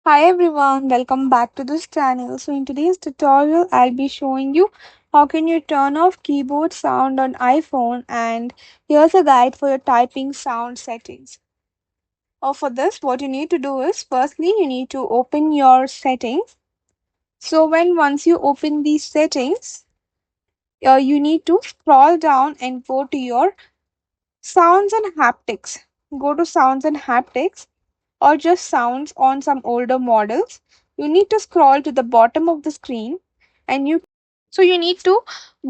Hi everyone, welcome back to this channel. So in today's tutorial, I'll be showing you how can you turn off keyboard sound on iPhone, and here's a guide for your typing sound settings. For this, what you need to do is firstly you need to open your settings. So once you open these settings, you need to scroll down and go to your sounds and haptics. Go to sounds and haptics or just sounds on some older models. You need to scroll to the bottom of the screen and you need to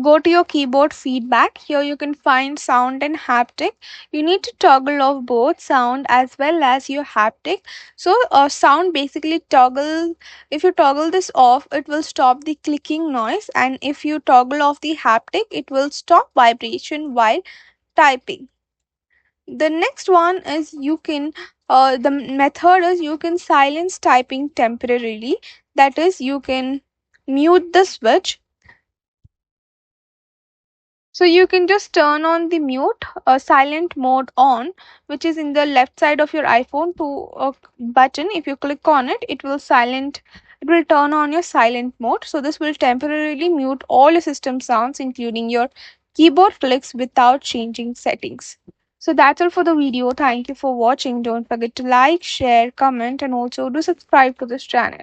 go to your keyboard feedback. Here you can find sound and haptic. You need to toggle off both sound as well as your haptic. So sound basically toggle, if you toggle this off, it will stop the clicking noise, and if you toggle off the haptic, it will stop vibration while typing. The next one is you can the method is you can silence typing temporarily. That is, you can mute the switch. So you can just turn on the mute silent mode on, which is in the left side of your iPhone to a button. If you click on it, it will turn on your silent mode. So this will temporarily mute all your system sounds, including your keyboard clicks, without changing settings. So that's all for the video. Thank you for watching. Don't forget to like, share, comment, and also do subscribe to this channel.